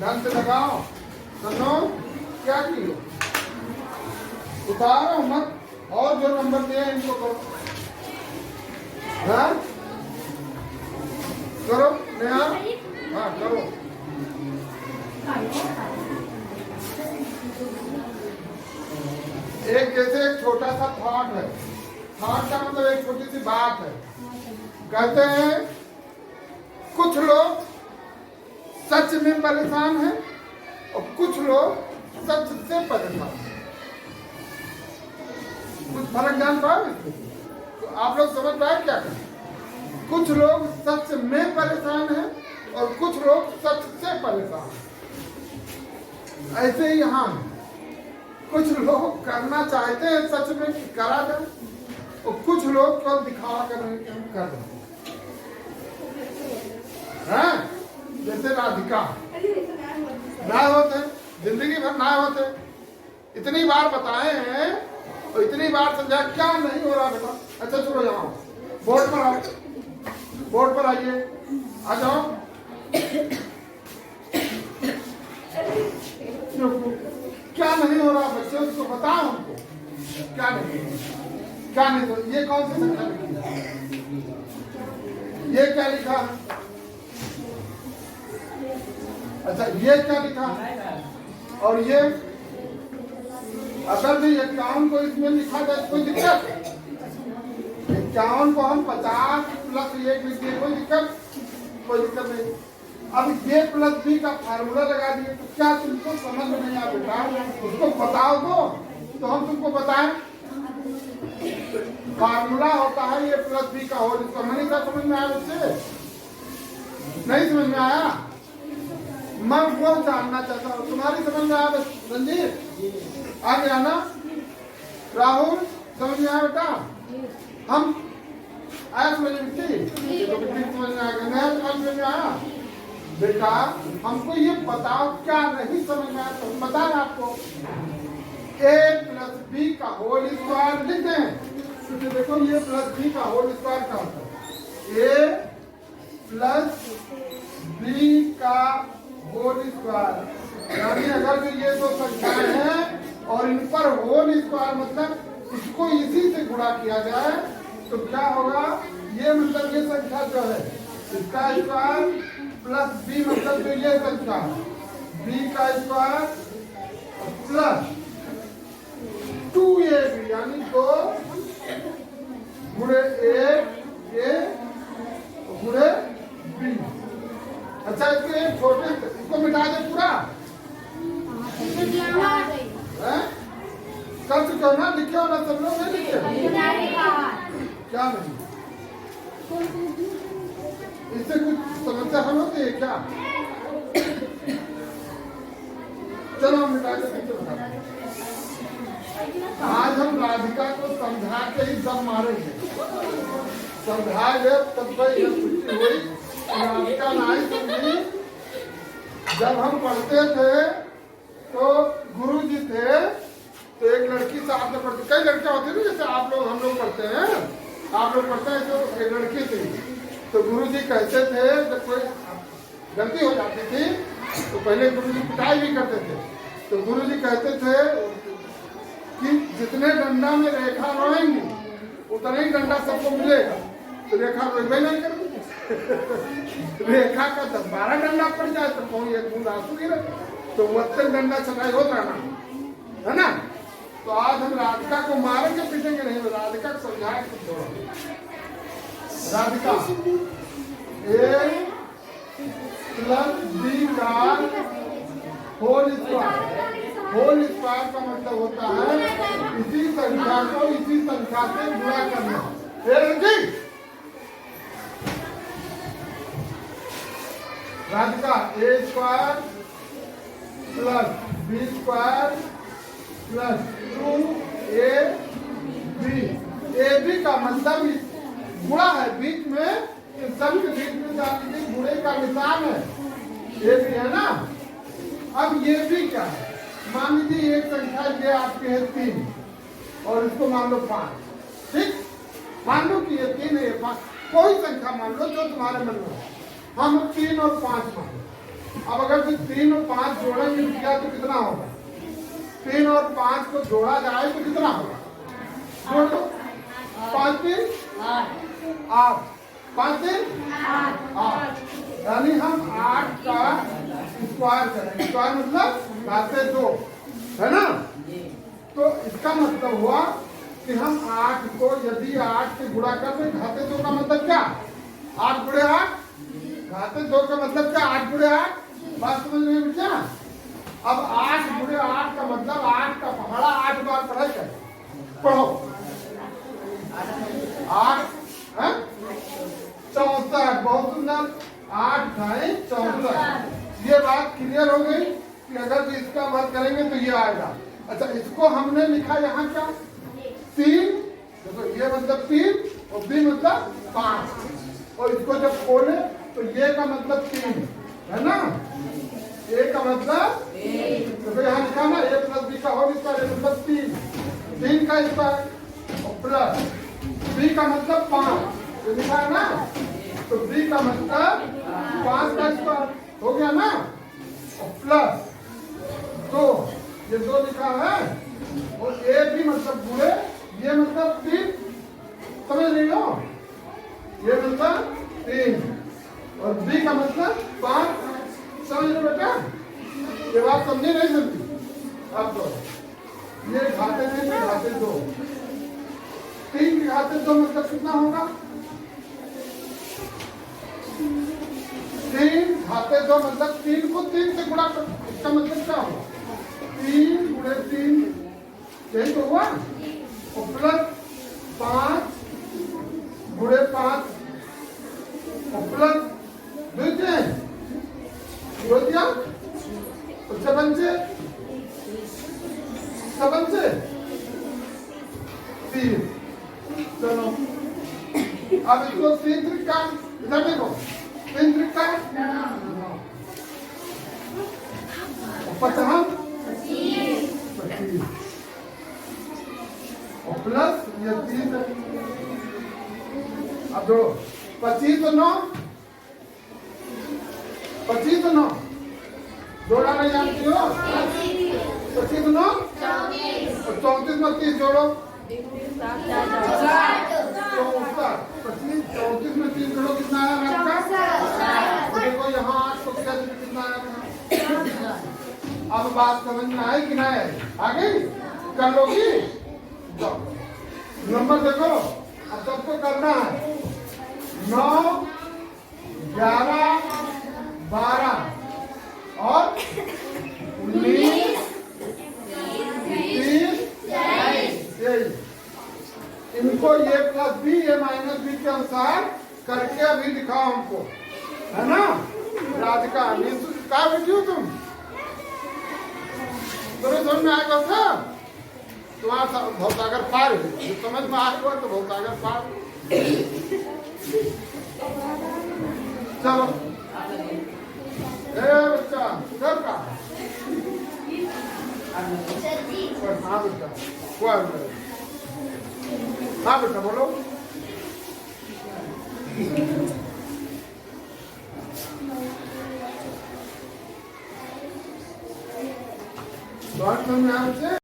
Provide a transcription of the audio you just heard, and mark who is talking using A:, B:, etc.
A: ढंग से लगाओ। सुनो क्या किए, उतारो मत, और जो नंबर दिए इनको करो। हाँ करो नेहा, हाँ करो। एक जैसे एक छोटा सा थॉट है, थॉट का मतलब एक छोटी सी बात है। कहते हैं कुछ लोग सच में परेशान हैं और कुछ लोग सच से परेशान हैं। कुछ फर्क जान पाए तो आप लोग समझ पाए क्या करें। कुछ लोग सच में परेशान हैं और कुछ लोग सच से परेशान हैं। ऐसे ही यहाँ कुछ लोग करना चाहते हैं सच में कि करा जाए, और कुछ लोग कल दिखावा कर रहे हैं कि हम कर रहे हैं। जैसे राधिका ना होते, जिंदगी भर ना होते, इतनी बार बताए हैं और इतनी बार समझा, क्या नहीं हो रहा बेटा। अच्छा चलो यहाँ बोर्ड पर आओ, बोर्ड पर आइए, आ जाओ। क्या नहीं हो रहा बच्चे, उसको बताओ हमको क्या नहीं, क्या नहीं। तो ये कौन सी संख्या लिखी है, ये क्या लिखा है? अच्छा ये क्या लिखा है? और ये अगर भी 51 को इसमें लिखा जाए कोई दिक्कत? 51 को हम 50 प्लस 1 लिखिए, कोई दिक्कत? कोई दिक्कत नहीं। अब ये प्लस बी का फार्मूला लगा दिए तो क्या तुमको समझ में नहीं आ बेटा? उसको बताओ तो हम तुमको बताएं। फार्मूला होता है ये प्लस बी का होल स्क्वायर। नहीं था समझ में आया उससे? नहीं समझ में आया? मैं वो जानना चाहता हूँ, तुम्हारी समझ में आया? रंजीत आ गया ना? राहुल समझ में आया बेटा? हम आया समझ में? समझ में आ गया? नया समझ में आया बेटा? हमको ये बताओ क्या नहीं समझ में आया तो हम बताएं आपको। a प्लस बी का होल स्क्वायर लिख दें। तो देखो ये प्लस बी का होल स्क्वायर क्या होता है? a प्लस बी का होल स्क्वायर, यानी अगर जो ये दो संख्याएं हैं और इन पर होल स्क्वायर मतलब इसको इसी से गुणा किया जाए तो क्या होगा? ये मतलब ये संख्या जो है इसका स्क्वायर प्लस बी मतलब जो ये संख्या है बी का स्क्वायर प्लस 2ab यानी 2 गुणे a गुणे b। अच्छा इसको एक छोटे इसको मिटा दे पूरा, कर चुके हो ना? लिखे हो ना सब लोग? नहीं लिखे? क्या नहीं? इससे कुछ समस्या हल होती है क्या? चलो हम मिटा के आज हम राधिका को समझा के ही दम मारेंगे। समझाएंगे तब भाई छुट्टी हुई। राधिका नहीं समझी। जब हम पढ़ते थे तो गुरु जी थे तो एक लड़की साथ में पढ़ती, कई लड़कियां होती थी जैसे आप लोग हम लोग पढ़ते हैं, आप लोग पढ़ते हैं। तो एक लड़की थी तो गुरुजी कहते थे जब कोई गलती हो जाती थी तो पहले गुरुजी पिटाई भी करते थे। तो गुरुजी कहते थे कि जितने डंडा में रेखा रोएंगी उतना ही डंडा सबको मिलेगा। तो रेखा रोएंगे नहीं करेंगे। रेखा का 10-12 डंडा पड़ जाए तो कौन एक बूंद आंसू गिरे तो वत्तर डंडा चढ़ाई होता ना, है ना? तो आज हम राधिका को मारेंगे पीटेंगे नहीं, राधिका को समझाए कुछ राधिका a प्लस बी का होल स्क्वायर का मतलब होता है इसी संख्या को इसी संख्या से गुणा करना। Radhika a square plus B square plus 2ab का मतलब गुणा है, बीच में सब के बीच में जाने गुणे का निशान है, ये भी है ना। अब ये भी क्या है? मान लीजिए एक संख्या ये आपके है 3 और इसको मान लो 5, ठीक? मान लो कि ये 3 है, ये 5, कोई संख्या मान लो जो तुम्हारे मन में। हम 3 और 5 मान लो, अब अगर जो 3 और 5 जोड़ेंगे किया तो कितना होगा? 3 और 5 को जोड़ा जाए तो कितना होगा? जोड़ दो। 5 3 8, 5 3 8, यानी हम 8 का स्क्वायर करेंगे। स्क्वायर मतलब घाते 2, है ना? तो इसका मतलब हुआ कि हम 8 को यदि 8 से गुणा कर दें, घाते 2 का मतलब क्या? 8 गुणे 8, घाते 2 का मतलब क्या? 8 गुणे 8। बात समझ में आई क्या? अब 8 गुणे 8 का मतलब 8 का पहाड़ा 8 बार पढ़ाई कर पढ़ो। 8 है 64, बहुत सुंदर। 8 घाई 64। ये बात क्लियर हो गई कि अगर भी इसका वर्ग करेंगे तो ये आएगा। अच्छा, इसको हमने लिखा यहाँ क्या? 3, देखो ये मतलब 3 और बी मतलब 5, और इसको जब खोले तो ये का मतलब 3 है ना? ए का मतलब तो यहाँ लिखा ना a प्लस बी का होल स्क्वायर मतलब 3 का स्क्वायर और प्लस बी का मतलब 5, ये लिखा है ना? तो बी का मतलब 5 का स्क्वायर हो गया ना? और प्लस 2, ये 2 लिखा है, और ए भी मतलब गुणे, ये मतलब 3, समझ रही हो? ये मतलब 3 और बी का मतलब 5, समझ लो बेटा। ये बात समझी नहीं समझी? अब तो ये घाते 3 में घाते 2, 3 के घाते 2 मतलब कितना होगा? 3 घाते 2 मतलब 3 को 3 से गुणा कर, इसका मतलब क्या होगा? 3 गुणे 3, यही तो हुआ, और प्लस 5 गुणे 5 और प्लस 2 दिया, तो 7 से 3। चलो अब इसको 3 त्रिका, इधर देखो 3 त्रिका 50 और प्लस ये 3, अब जोड़ो 25 और 9, 25 और 9 जोड़ा नहीं जानती हो? 25 और 9 और 34 में 30 जोड़ो 64, 25 34 में 3 जोड़ो कितना आया आपका? देखो यहाँ 8 को कितना आया? अब बात समझ में आई कि नहीं आई? आ गई? कर लोगी? नंबर देखो, अब सबको करना है 9 11 12 और 19 30 23। इनको ये प्लस बी ये माइनस बी के अनुसार करके अभी दिखाओ हमको, है ना? राधिका क्या बेटी हो तुम? तुम्हें समझ में आएगा सब? तुम्हारा भवसागर पार है, समझ में आएगा तो भवसागर पार। चलो बच्चा घर का हाँ बेटा, हाँ बेटा बोलो।